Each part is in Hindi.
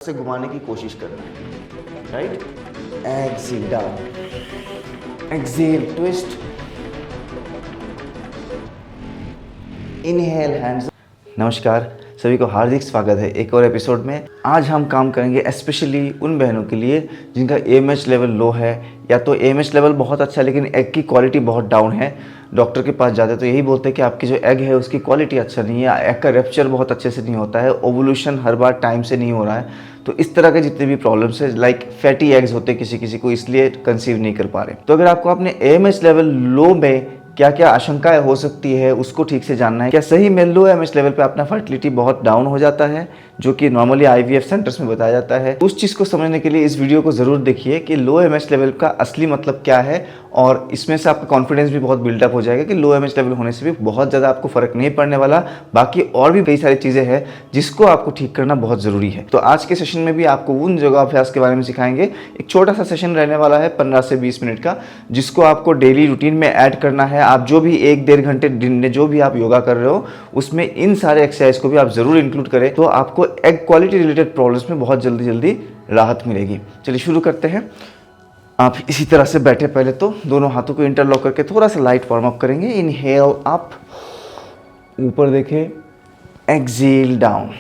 से घुमाने की कोशिश करना है, right. Exhale down, exhale twist, inhale hands. नमस्कार, सभी को हार्दिक स्वागत है एक और एपिसोड में। आज हम काम करेंगे स्पेशली उन बहनों के लिए जिनका AMH लेवल लो है, या तो AMH लेवल बहुत अच्छा है लेकिन एग की क्वालिटी बहुत डाउन है। डॉक्टर के पास जाते हैं तो यही बोलते हैं कि आपकी जो एग है उसकी क्वालिटी अच्छा नहीं है, एग का रप्चर बहुत अच्छे से नहीं होता है, ओवुलेशन हर बार टाइम से नहीं हो रहा है। तो इस तरह के जितने भी प्रॉब्लम्स है, लाइक फैटी एग्स होते हैं किसी किसी को, इसलिए कंसीव नहीं कर पा रहे। तो अगर आपको अपने AMH लेवल लो में क्या क्या आशंकाएं हो सकती है उसको ठीक से जानना है। क्या सही में लो AMH लेवल पे अपना फर्टिलिटी बहुत डाउन हो जाता है, जो कि नॉर्मली IVF सेंटर्स में बताया जाता है। उस चीज़ को समझने के लिए इस वीडियो को ज़रूर देखिए कि लो AMH लेवल का असली मतलब क्या है, और इसमें से आपका कॉन्फिडेंस भी बहुत बिल्डअप हो जाएगा कि लो AMH लेवल होने से भी बहुत ज़्यादा आपको फ़र्क नहीं पड़ने वाला। बाकी और भी कई सारी चीज़ें हैं जिसको आपको ठीक करना बहुत ज़रूरी है। तो आज के सेशन में भी आपको उन योगाभ्यास के बारे में सिखाएंगे। एक छोटा सा सेशन रहने वाला है 15 से 20 मिनट का, जिसको आपको डेली रूटीन में ऐड करना है। आप जो भी 1-1.5 घंटे दिन में जो भी आप योगा कर रहे हो उसमें इन सारे एक्सरसाइज को भी आप ज़रूर इंक्लूड करें, तो आपको एग क्वालिटी रिलेटेड प्रॉब्लम्स में बहुत जल्दी राहत मिलेगी। चलिए शुरू करते हैं। आप इसी तरह से बैठे, पहले तो दोनों हाथों को इंटरलॉक करके थोड़ा सा लाइट वार्म अप करेंगे। इनहेल अप, ऊपर देखें, exhale down,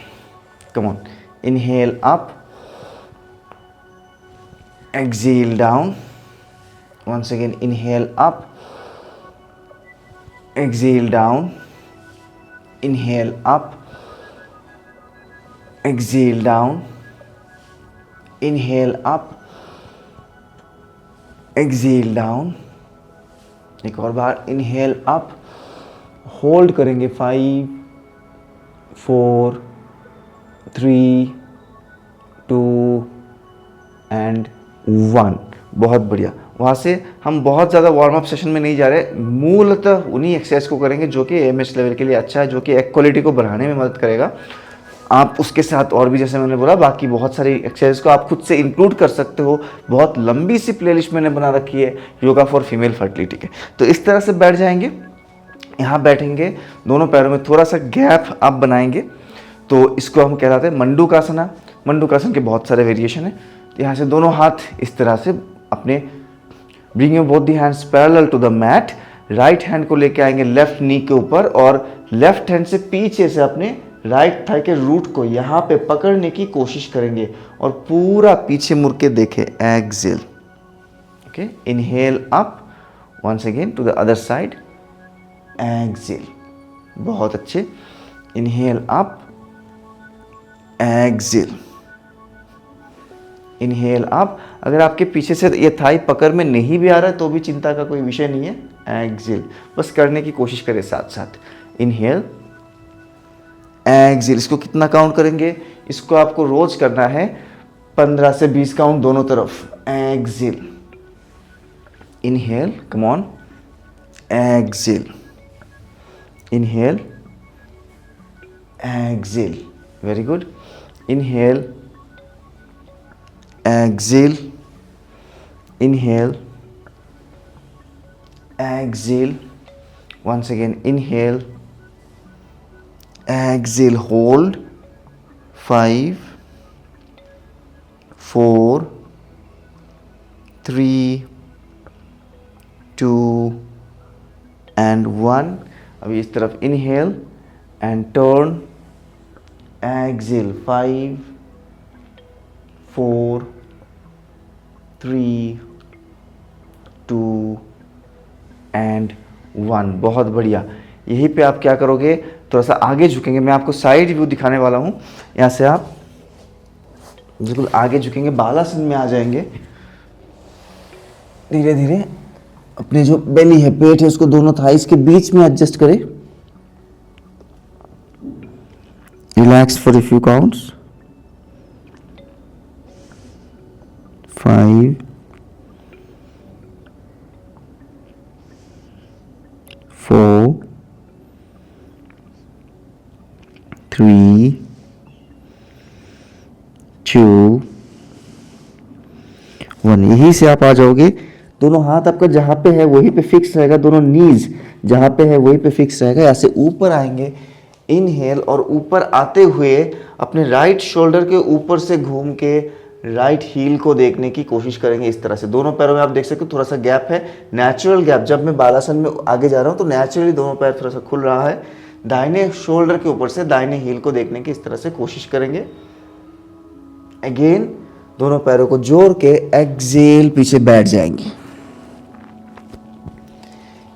come on, inhale up, exhale down, once again inhale up, exhale down, inhale up, exhale down, inhale up, exhale down। एक और बार, inhale up, होल्ड करेंगे 5 4 3 2 एंड 1। बहुत बढ़िया। वहाँ से हम बहुत ज़्यादा वार्म अप सेशन में नहीं जा रहे, मूलतः उन्हीं एक्सरसाइज को करेंगे जो कि AMH लेवल के लिए अच्छा है, जो कि एग क्वालिटी को बढ़ाने में मदद करेगा। आप उसके साथ और भी, जैसे मैंने बोला, बाकी बहुत सारी एक्सरसाइज को आप खुद से इंक्लूड कर सकते हो। बहुत लंबी सी प्लेलिस्ट मैंने बना रखी है योगा फॉर फीमेल फर्टिलिटी के। तो इस तरह से बैठ जाएंगे, यहाँ बैठेंगे, दोनों पैरों में थोड़ा सा गैप आप बनाएंगे। तो इसको हम कहलाते हैं मंडूकासना। मंडूकासन के बहुत सारे वेरिएशन है। यहाँ से दोनों हाथ इस तरह से अपने, bring your both the hands parallel to the mat. Right hand को लेके आएंगे लेफ्ट नी के ऊपर, और लेफ्ट हैंड से पीछे से अपने राइट थाई के रूट को यहाँ पे पकड़ने की कोशिश करेंगे और पूरा पीछे मुड़ के देखें। Exhale, okay, inhale up, once again to the other side, exhale, बहुत अच्छे, inhale up, exhale, inhale up. अगर आपके पीछे से ये थाई पकड़ में नहीं भी आ रहा है तो भी चिंता का कोई विषय नहीं है। एक्सेल, बस करने की कोशिश करें साथ साथ। Inhale, exhale. इसको कितना काउंट करेंगे? इसको आपको रोज करना है 15 से 20 काउंट दोनों तरफ। Exhale, inhale, come on, exhale, inhale, exhale, very good, inhale, exhale, inhale, exhale, once again, inhale, exhale, hold, 5 4 3 2 and 1। अभी इस तरफ inhale and turn, exhale, 5 4 3 2 and 1। बहुत बढ़िया। यहीं पे आप क्या करोगे, थोड़ा सा आगे झुकेंगे। मैं आपको साइड व्यू दिखाने वाला हूँ। यहाँ से आप बिल्कुल आगे झुकेंगे, बालासन में आ जाएंगे। धीरे धीरे अपने जो बेली है, पेट है, उसको दोनों थाइस के बीच में एडजस्ट करें। Relax for a few counts. 5 4 3 2 1। यहीं से आप आ जाओगे। दोनों हाथ आपका जहाँ पे है वहीं पे फिक्स रहेगा, दोनों नीज जहाँ पे है वहीं पे फिक्स रहेगा। यहाँ से ऊपर आएंगे, इनहेल और ऊपर आते हुए अपने राइट शोल्डर के ऊपर से घूम के राइट हील को देखने की कोशिश करेंगे इस तरह से। दोनों पैरों में आप देख सकते हो थोड़ा सा गैप है, नेचुरल गैप। जब मैं बालासन में आगे जा रहा हूँ तो नेचुरली दोनों पैर थोड़ा सा खुल रहा है। दाहिने शोल्डर के ऊपर से दाहिने हील को देखने की इस तरह से कोशिश करेंगे। अगेन दोनों पैरों को जोड़ के एक्सेल पीछे बैठ जाएंगे।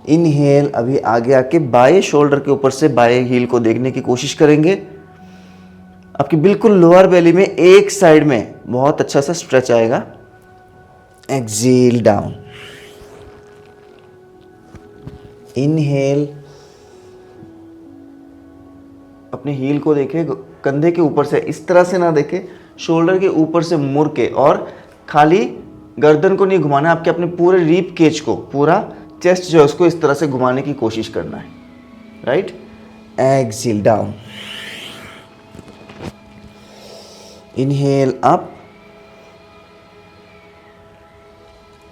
इनहेल अभी आगे आके बाएं शोल्डर के ऊपर से बाएं हील को देखने की कोशिश करेंगे। आपकी बिल्कुल लोअर बेली में एक साइड में बहुत अच्छा सा स्ट्रेच आएगा। Excel down. इनहेल अपने हील को देखें, कंधे के ऊपर से इस तरह से ना देखें, शोल्डर के ऊपर से मुड़ के, और खाली गर्दन को नहीं घुमाना, आपके अपने पूरे रीप केज को, पूरा चेस्ट जो है उसको इस तरह से घुमाने की कोशिश करना है। Right, exhale down. Inhale up,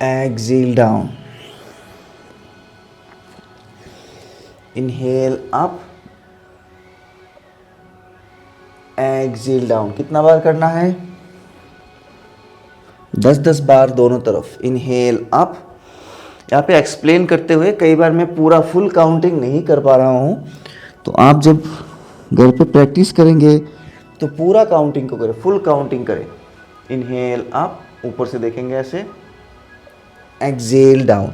exhale down. Inhale up, exhale down. कितना बार करना है? 10-10 बार दोनों तरफ। Inhale up. यहाँ पे एक्सप्लेन करते हुए कई बार मैं पूरा फुल काउंटिंग नहीं कर पा रहा हूँ, तो आप जब घर पे प्रैक्टिस करेंगे तो पूरा काउंटिंग को करें, फुल काउंटिंग करें। इनहेल अप, ऊपर से देखेंगे ऐसे। Exhale down.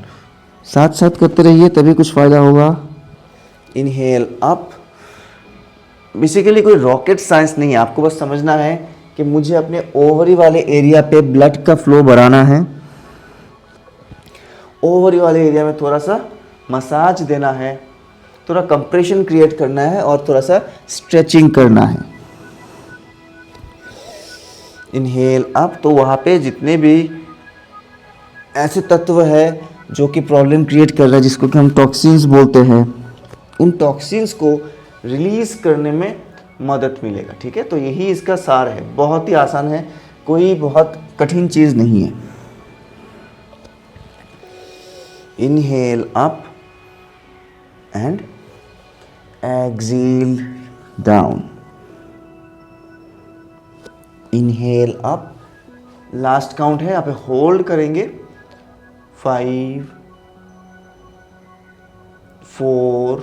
साथ साथ करते रहिए तभी कुछ फ़ायदा होगा। Inhale up. बेसिकली कोई रॉकेट साइंस नहीं है, आपको बस समझना है कि मुझे अपने ओवरी वाले एरिया पे ब्लड का फ्लो बढ़ाना है। ओवरी वाले एरिया में थोड़ा सा मसाज देना है, थोड़ा कंप्रेशन क्रिएट करना है और थोड़ा सा स्ट्रेचिंग करना है। Inhale up. तो वहाँ पे जितने भी ऐसे तत्व है जो कि प्रॉब्लम क्रिएट कर रहा है, जिसको कि हम टॉक्सिन्स बोलते हैं, उन टॉक्सिन्स को रिलीज करने में मदद मिलेगा। ठीक है, तो यही इसका सार है। बहुत ही आसान है, कोई बहुत कठिन चीज़ नहीं है। Inhale up and exhale down. Inhale up, last count है, यहाँ पे होल्ड करेंगे। 5 4,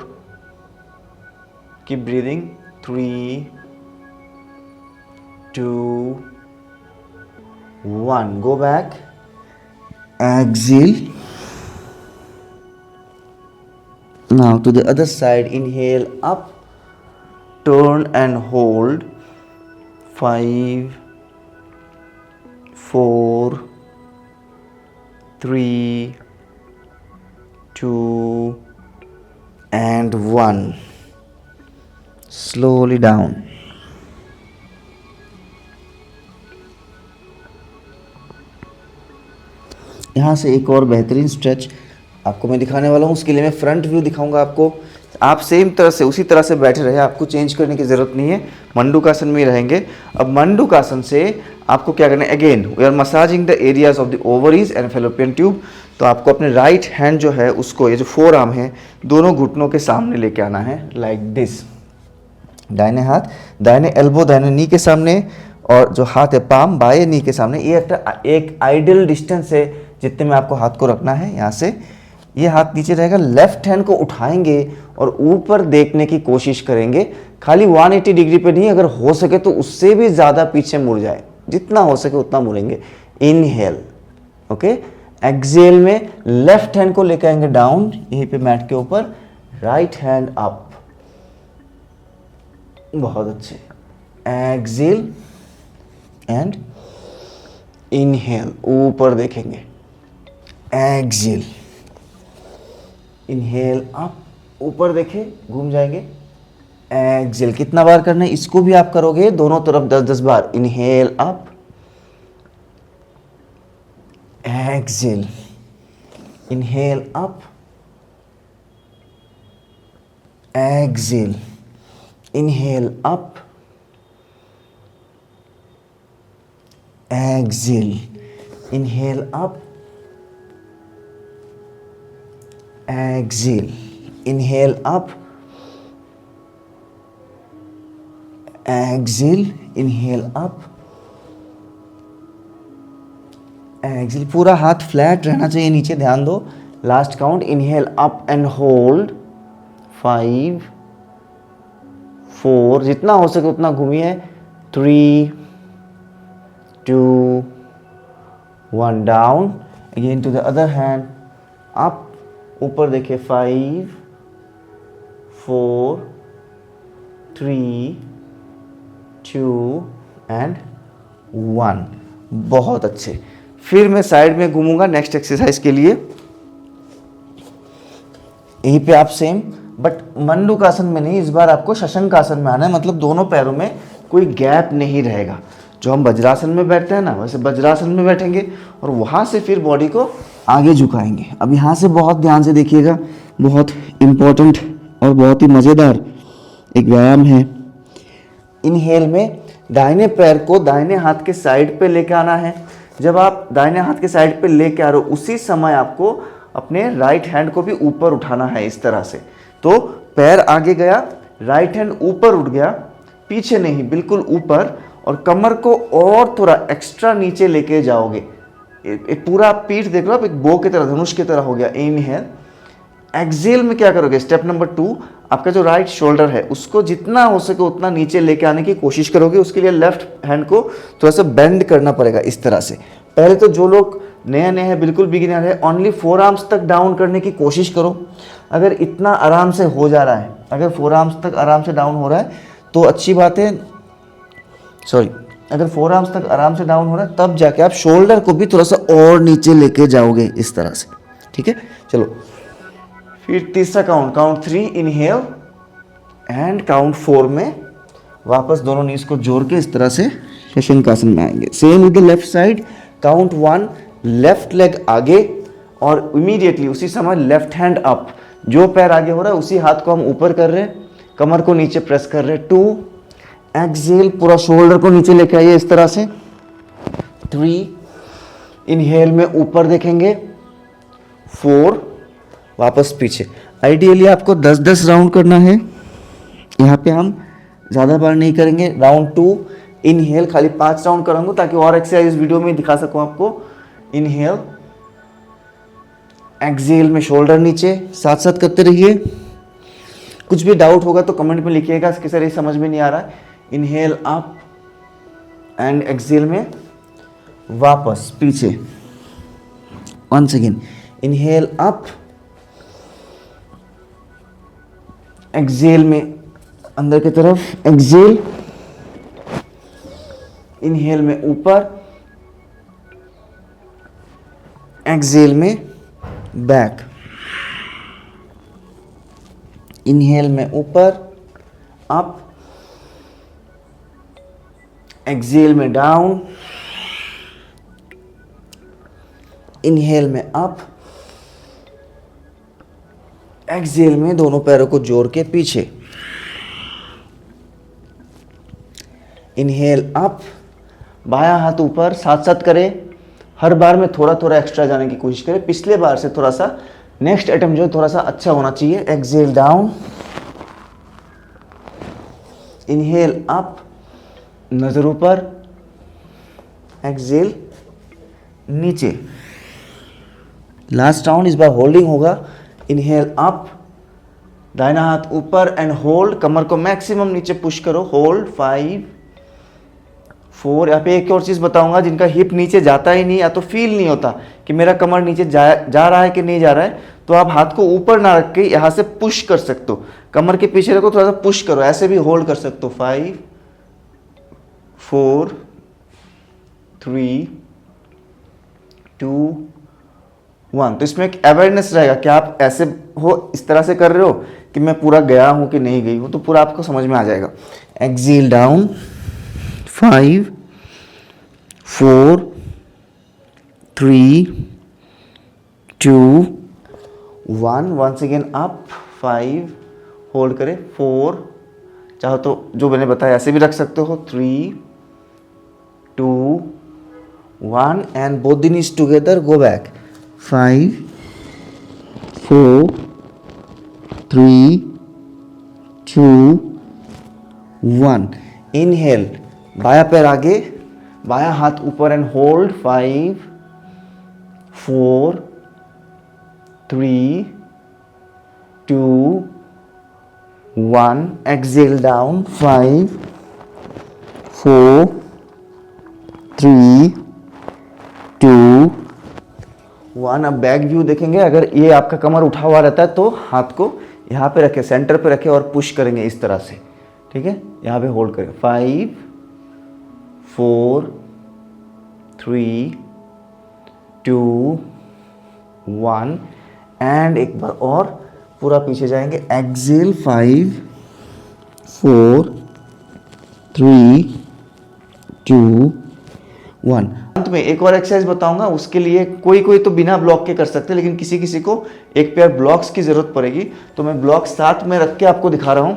keep breathing. 3 2 1, go back, exhale. Now to the other side, inhale up, turn and hold. 5 4 3 2 and 1. Slowly down. यहाँ से एक और बेहतरीन स्ट्रेच आपको मैं दिखाने वाला हूँ। उसके लिए मैं फ्रंट व्यू दिखाऊंगा आपको। आप सेम तरह से, उसी तरह से बैठे रहे, आपको चेंज करने की ज़रूरत नहीं है, मंडूकासन में ही रहेंगे। अब मंडूकासन से आपको क्या करना है? Again we are massaging the areas of the ovaries and fallopian tube. तो आपको अपने राइट हैंड जो है उसको, ये जो फोर आर्म है, दोनों घुटनों के सामने लेके आना है, लाइक दिस। दाहिने हाथ, दाहिने एल्बो दाहिने नी के सामने, और जो हाथ है पाम बाएं नी के सामने। ये एक आइडियल डिस्टेंस है जितने में आपको हाथ को रखना है। यहाँ से ये हाथ नीचे रहेगा, लेफ्ट हैंड को उठाएंगे और ऊपर देखने की कोशिश करेंगे। खाली 180 डिग्री पे नहीं, अगर हो सके तो उससे भी ज़्यादा पीछे मुड़ जाए, जितना हो सके उतना मुड़ेंगे। Inhale, okay. एक्सेल में लेफ्ट हैंड को लेकर आएंगे डाउन, यहीं पे मैट के ऊपर, राइट हैंड अप। बहुत अच्छे। एक्सेल एंड इनहेल, ऊपर देखेंगे। एक्सेल, इनहेल अप, ऊपर देखें, घूम जाएंगे। एक्सेल। कितना बार करना है इसको भी आप करोगे, दोनों तरफ 10-10 बार। Inhale up, exhale, inhale up, exhale, inhale up, exhale, inhale up, exhale, inhale up, exhale, inhale up, exhale, पूरा हाथ फ्लैट रहना चाहिए नीचे, ध्यान दो। Last count, inhale up and hold 5 4, जितना हो सके उतना घूमिए, 3 2 1 down, again to the other hand, up, ऊपर देखिए, 5 4 3 2 एंड 1। बहुत अच्छे। फिर मैं साइड में घूमूंगा नेक्स्ट एक्सरसाइज के लिए। यहीं पे आप सेम, बट मंडूकासन में नहीं, इस बार आपको शशंकासन में आना है, मतलब दोनों पैरों में कोई गैप नहीं रहेगा। जो हम वज्रासन में बैठते हैं ना, वैसे वज्रासन में बैठेंगे और वहाँ से फिर बॉडी को आगे झुकाएंगे। अब यहाँ से बहुत ध्यान से देखिएगा, बहुत इम्पोर्टेंट और बहुत ही मज़ेदार एक व्यायाम है। इनहेल में दाहिने पैर को दाहिने हाथ के साइड पे लेके आना है। जब आप दाहिने हाथ के साइड पे लेके आ रहे हो, उसी समय आपको अपने राइट हैंड को भी ऊपर उठाना है, इस तरह से। तो पैर आगे गया, राइट हैंड ऊपर उठ गया, पीछे नहीं, बिल्कुल ऊपर, और कमर को और थोड़ा एक्स्ट्रा नीचे लेके जाओगे। पूरा पीठ देख लो आप, एक बो की तरह, धनुष की तरह हो गया। इनहेल, एक्सेल में क्या करोगे, स्टेप नंबर 2, आपका जो राइट शोल्डर है उसको जितना हो सके उतना नीचे लेके आने की कोशिश करोगे। उसके लिए लेफ्ट हैंड को थोड़ा सा बेंड करना पड़ेगा, इस तरह से। पहले तो जो लोग नए नए हैं, बिल्कुल बिगिनर है, ओनली 4 आर्म्स तक डाउन करने की कोशिश करो। अगर इतना आराम से हो जा रहा है, अगर 4 आर्म्स तक आराम से डाउन हो रहा है तो अच्छी बात है। सॉरी, अगर 4 आर्म्स तक आराम से डाउन हो रहा है, तब जाके आप शोल्डर को भी थोड़ा सा और नीचे लेके जाओगे, इस तरह से। ठीक है, चलो फिर तीसरा काउंट 3, इनहेल, एंड काउंट 4 में वापस दोनों नीज को जोड़ के इस तरह से शशंकासन में आएंगे। Same with the left side, count 1, left leg आगे, और इमीडिएटली उसी समय लेफ्ट हैंड अप। जो पैर आगे हो रहा है उसी हाथ को हम ऊपर कर रहे हैं, कमर को नीचे प्रेस कर रहे हैं। 2, एक्सेल, पूरा शोल्डर को नीचे लेके आइए, इस तरह से। 3, इनहेल में ऊपर देखेंगे। 4, वापस पीछे। आइडियली आपको 10-10 राउंड करना है, यहाँ पे हम ज़्यादा बार नहीं करेंगे। राउंड 2, इनहेल, खाली 5 राउंड करूँगा ताकि और एक्सरसाइज इस वीडियो में दिखा सकूँ आपको। इनहेल, एक्सेल में शोल्डर नीचे, साथ साथ करते रहिए। कुछ भी डाउट होगा तो कमेंट में लिखिएगा कि सर ये समझ में नहीं आ रहा है। इनहेल अप एंड एक्सेल में वापस पीछे। Once again, inhale up, exhale में अंदर की तरफ, एक्सेल, इनहेल में ऊपर, एक्सेल में बैक, इनहेल में ऊपर, अप, एक्सेल में डाउन, इनहेल में अप, एक्सेल में दोनों पैरों को जोड़ के पीछे। इनहेल अप, बायां हाथ ऊपर, साथ साथ करें। हर बार में थोड़ा थोड़ा एक्स्ट्रा जाने की कोशिश करें, पिछले बार से थोड़ा सा नेक्स्ट अटेम्प्ट जो है थोड़ा सा अच्छा होना चाहिए। एक्सेल डाउन, इनहेल अप, नजर ऊपर, एक्सेल नीचे। लास्ट राउंड इस बार होल्डिंग होगा। इनहेल अप, दाहिना हाथ ऊपर एंड होल्ड, कमर को मैक्सिमम नीचे पुश करो, होल्ड। 5 4, यहाँ पे एक और चीज़ बताऊंगा, जिनका हिप नीचे जाता ही नहीं या तो फील नहीं होता कि मेरा कमर नीचे जा रहा है कि नहीं जा रहा है, तो आप हाथ को ऊपर ना रख के यहाँ से पुश कर सकते हो। कमर के पीछे रखो, थोड़ा सा पुश करो, ऐसे भी होल्ड कर सकते हो। 5 4 3 2 1। तो इसमें एक अवेयरनेस रहेगा कि आप ऐसे हो, इस तरह से कर रहे हो कि मैं पूरा गया हूँ कि नहीं गई हूँ, तो पूरा आपको समझ में आ जाएगा। Exhale down, 5 4 3 2 1। Once again up, 5, hold करें, 4, चाहो तो जो मैंने बताया ऐसे भी रख सकते हो, 3 2 1, and both the knees together, go back. 5 4 3 2 1। Inhale, बाया पैर आगे, बाया हाथ ऊपर एंड होल्ड 5 4 3 2 1 एक्सेल डाउन 5 4 3 2 1। अब बैक व्यू देखेंगे। अगर ये आपका कमर उठा हुआ रहता है तो हाथ को यहाँ पे रखें, सेंटर पे रखें और पुश करेंगे इस तरह से, ठीक है। यहाँ पे होल्ड करें 5 4 3 2 1 एंड एक बार और पूरा पीछे जाएंगे। एक्सेल 5 4 3 2 1। अंत में एक और एक्सरसाइज बताऊंगा, उसके लिए कोई तो बिना ब्लॉक के कर सकते हैं, लेकिन किसी किसी को एक पेयर ब्लॉक्स की जरूरत पड़ेगी, तो मैं ब्लॉक साथ में रख के आपको दिखा रहा हूं।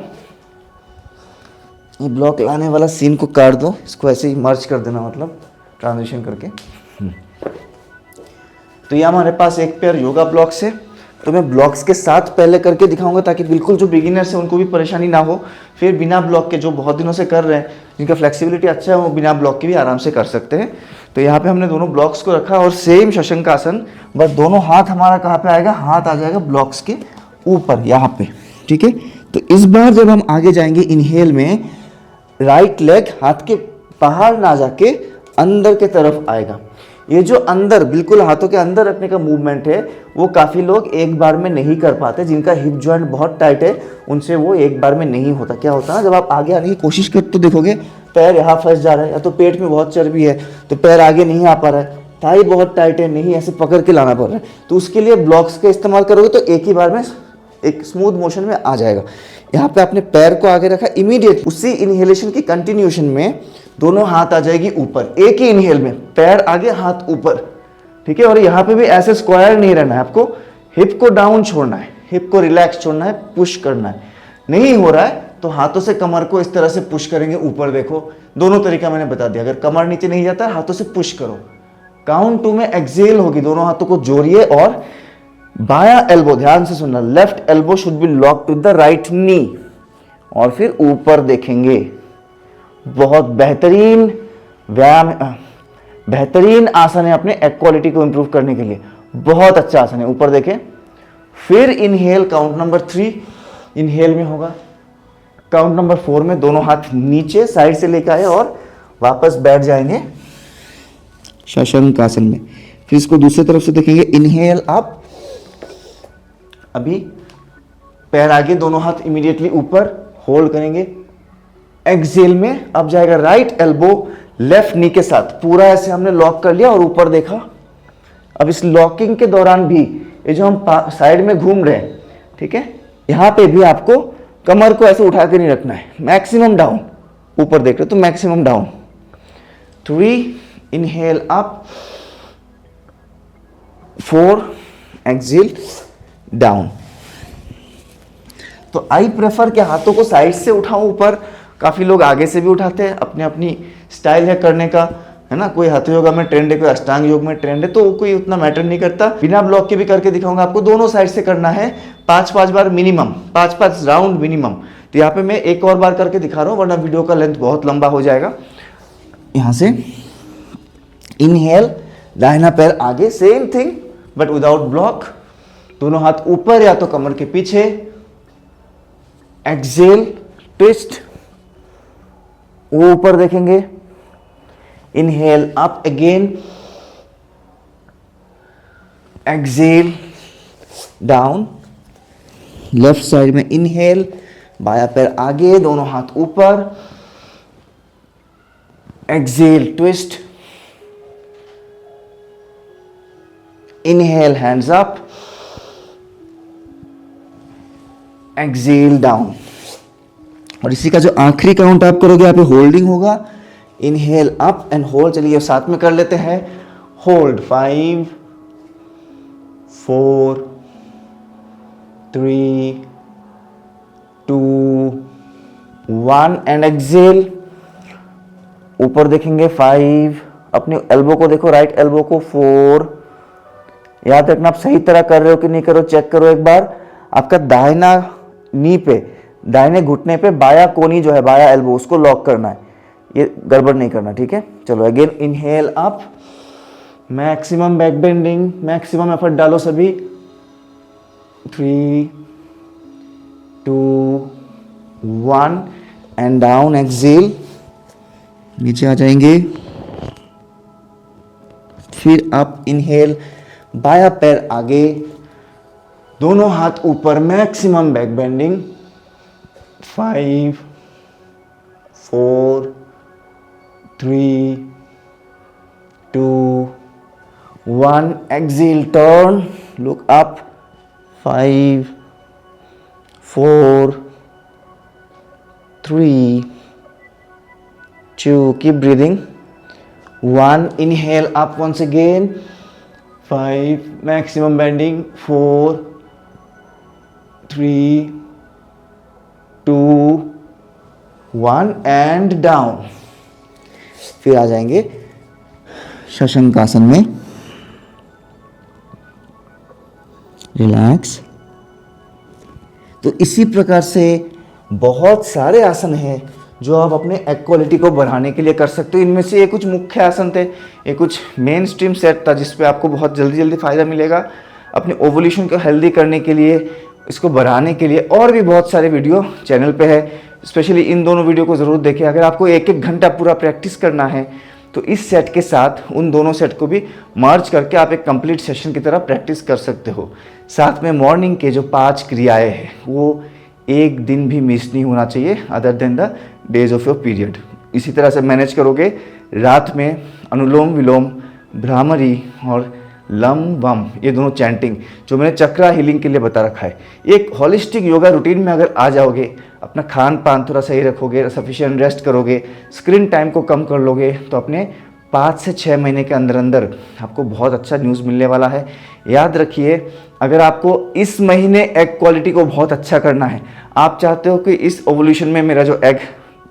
ये ब्लॉक लाने वाला सीन को काट दो, इसको ऐसे ही मर्ज कर देना, मतलब ट्रांजिशन करके। तो ये हमारे पास एक पेयर योगा ब्लॉक्स है, तो मैं ब्लॉक्स के साथ पहले करके दिखाऊंगा ताकि बिल्कुल जो बिगिनर्स हैं उनको भी परेशानी ना हो। फिर बिना ब्लॉक के जो बहुत दिनों से कर रहे हैं, जिनका फ्लेक्सिबिलिटी अच्छा है, वो बिना ब्लॉक के भी आराम से कर सकते हैं। तो यहाँ पे हमने दोनों ब्लॉक्स को रखा और सेम शशंकासन, बस दोनों हाथ हमारा कहाँ पे आएगा, हाथ आ जाएगा ब्लॉक्स के ऊपर यहाँ पे, ठीक है। तो इस बार जब हम आगे जाएंगे इनहेल में, राइट लेग हाथ के बाहर ना जाके अंदर के तरफ आएगा। ये जो अंदर बिल्कुल हाथों के अंदर रखने का मूवमेंट है, वो काफ़ी लोग एक बार में नहीं कर पाते। जिनका हिप जॉइंट बहुत टाइट है उनसे वो एक बार में नहीं होता। क्या होता है ना, जब आप आगे आने की कोशिश करते तो देखोगे पैर यहाँ फंस जा रहा है, या तो पेट में बहुत चर्बी है तो पैर आगे नहीं आ पा रहा है, थाई बहुत टाइट है, नहीं ऐसे पकड़ के लाना पड़ रहा है। तो उसके लिए ब्लॉक्स का इस्तेमाल करोगे तो एक ही बार में एक स्मूथ मोशन में आ जाएगा। यहाँ पे आपने पैर को आगे रखा, इमीडिएट उसी इनहेलेशन की कंटिन्यूएशन में दोनों हाथ आ जाएगी ऊपर, एक ही इनहेल में पैर आगे हाथ ऊपर, ठीक है। और यहाँ पे भी ऐसे स्क्वायर नहीं रहना है, आपको हिप को डाउन छोड़ना है, हिप को रिलैक्स छोड़ना है, पुश करना है। नहीं हो रहा है तो हाथों से कमर को इस तरह से पुश करेंगे ऊपर। देखो दोनों तरीका मैंने बता दिया। अगर कमर नीचे नहीं जाता हाथों से पुश करो, काउंट 2 में एक्सेल होगी, दोनों हाथों को जोड़िए और बाया एल्बो, ध्यान से सुनना, left elbow should be locked with the right knee, और फिर ऊपर देखेंगे। बहुत बेहतरीन व्यायाम, बेहतरीन आसन है अपने एक्वालिटी को इंप्रूव करने के लिए, बहुत अच्छा आसन है। ऊपर देखें, फिर इनहेल काउंट नंबर 3 इनहेल में होगा, काउंट नंबर 4 में दोनों हाथ नीचे साइड से लेकर आए और वापस बैठ जाएंगे शशंक आसन में। फिर इसको दूसरी तरफ से देखेंगे, इनहेल अप, अभी पैर आगे, दोनों हाथ इमीडिएटली ऊपर, होल्ड करेंगे। एक्सेल में अब जाएगा राइट एल्बो लेफ्ट नी के साथ, पूरा ऐसे हमने लॉक कर लिया और ऊपर देखा। अब इस लॉकिंग के दौरान भी ये जो हम साइड में घूम रहे हैं, ठीक है, यहां पे भी आपको कमर को ऐसे उठा के नहीं रखना है, मैक्सिमम डाउन, ऊपर देख रहे हो तो maximum down. 3 inhale up, 4 exhale down. तो आई प्रेफर कि हाथों को साइड से उठाऊं ऊपर, काफी लोग आगे से भी उठाते हैं, अपने अपनी स्टाइल है करने का, है ना। कोई हाथ योगा में ट्रेंड है, कोई अष्टांग योग में ट्रेंड है, तो कोई उतना मैटर नहीं करता। बिना ब्लॉक के भी करके दिखाऊंगा आपको, दोनों साइड से करना है 5-5 बार मिनिमम, 5-5 राउंड मिनिमम। तो यहाँ पे मैं एक और बार करके दिखा रहा हूँ, वरना वीडियो का लेंथ बहुत लंबा हो जाएगा। यहाँ से इनहेल, दाहिना पैर आगे, same thing but without block, दोनों हाथ ऊपर या तो कमर के पीछे। एक्सेल ट्विस्ट, ऊपर देखेंगे। Inhale up again, exhale down. Left side में इनहेल, बाया पैर आगे, दोनों हाथ ऊपर। Exhale twist, inhale hands up, exhale down. और इसी का जो आखिरी काउंट आप करोगे, यहाँ पे होल्डिंग होगा, इनहेल अप एंड होल्ड। चलिए साथ में कर लेते हैं, होल्ड 5 4 3 2 1 एंड एक्सेल। ऊपर देखेंगे 5, अपने एल्बो को देखो, राइट एल्बो को 4। याद रखना आप सही तरह कर रहे हो कि नहीं कर रहे हो, चेक करो एक बार। आपका दाहिना नी पे, दाहिने घुटने पे बाया कोनी जो है, बाया एल्बो, उसको लॉक करना है। ये गड़बड़ नहीं करना, ठीक है। चलो again inhale up, maximum back bending, maximum effort डालो सभी। 3 2 1 एंड डाउन, एक्सेल, नीचे आ जाएंगे। फिर अप, इनहेल, बाया पैर आगे, दोनों हाथ ऊपर, maximum back bending. 5 4 3 2 1, exhale, turn, look up, 5 4 3 2, keep breathing, 1, inhale up once again, 5, maximum bending, 4 3 2 1 and down। फिर आ जाएंगे शशंकासन में, रिलैक्स। तो इसी प्रकार से बहुत सारे आसन हैं जो आप अपने एग क्वालिटी को बढ़ाने के लिए कर सकते हो। इनमें से ये कुछ मुख्य आसन थे, ये कुछ मेन स्ट्रीम सेट था जिस पे आपको बहुत जल्दी फ़ायदा मिलेगा अपने ओवुलेशन को हेल्दी करने के लिए, इसको बढ़ाने के लिए। और भी बहुत सारे वीडियो चैनल पे है, स्पेशली इन दोनों वीडियो को ज़रूर देखें। अगर आपको 1-1 घंटा पूरा प्रैक्टिस करना है तो इस सेट के साथ उन दोनों सेट को भी मर्ज करके आप एक कंप्लीट सेशन की तरह प्रैक्टिस कर सकते हो। साथ में मॉर्निंग के जो 5 क्रियाएं हैं वो एक दिन भी मिस नहीं होना चाहिए other than the days of your period. इसी तरह से मैनेज करोगे। रात में अनुलोम विलोम, भ्रामरी और लम वम, ये दोनों चैंटिंग जो मैंने चक्रा हीलिंग के लिए बता रखा है। एक होलिस्टिक योगा रूटीन में अगर आ जाओगे, अपना खान पान थोड़ा सही रखोगे, सफिशिएंट रेस्ट करोगे, स्क्रीन टाइम को कम कर लोगे, तो अपने 5 से 6 महीने के अंदर अंदर आपको बहुत अच्छा न्यूज़ मिलने वाला है। याद रखिए, अगर आपको इस महीने एग क्वालिटी को बहुत अच्छा करना है, आप चाहते हो कि इस ओवुलेशन में मेरा जो एग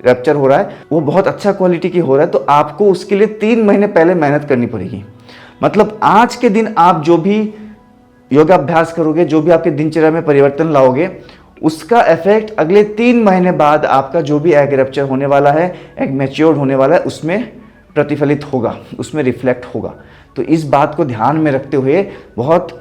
रैप्चर हो रहा है वो बहुत अच्छा क्वालिटी की हो रहा है, तो आपको उसके लिए 3 महीने पहले मेहनत करनी पड़ेगी। मतलब आज के दिन आप जो भी योगाभ्यास करोगे, जो भी आपके दिनचर्या में परिवर्तन लाओगे, उसका इफेक्ट अगले 3 महीने बाद आपका जो भी एग रैप्चर होने वाला है, एग मैच्योर्ड होने वाला है, उसमें प्रतिफलित होगा, उसमें रिफ्लेक्ट होगा। तो इस बात को ध्यान में रखते हुए बहुत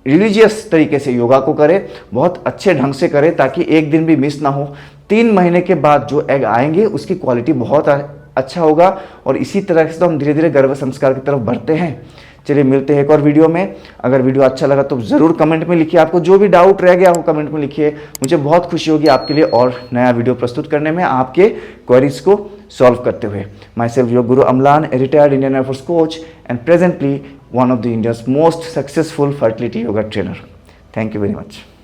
रिलीजियस तरीके से योगा को करें, बहुत अच्छे ढंग से करें ताकि एक दिन भी मिस ना हो। 3 महीने के बाद जो एग आएंगे उसकी क्वालिटी बहुत अच्छा होगा और इसी तरह से तो हम धीरे धीरे गर्भ संस्कार की तरफ बढ़ते हैं। चलिए मिलते हैं एक और वीडियो में। अगर वीडियो अच्छा लगा तो ज़रूर कमेंट में लिखिए, आपको जो भी डाउट रह गया हो कमेंट में लिखिए। मुझे बहुत खुशी होगी आपके लिए और नया वीडियो प्रस्तुत करने में, आपके क्वेरीज को सॉल्व करते हुए। My self yoga guru Amlan, a retired Indian air force coach and presently one of the India's most successful fertility yoga trainer. Thank you very much.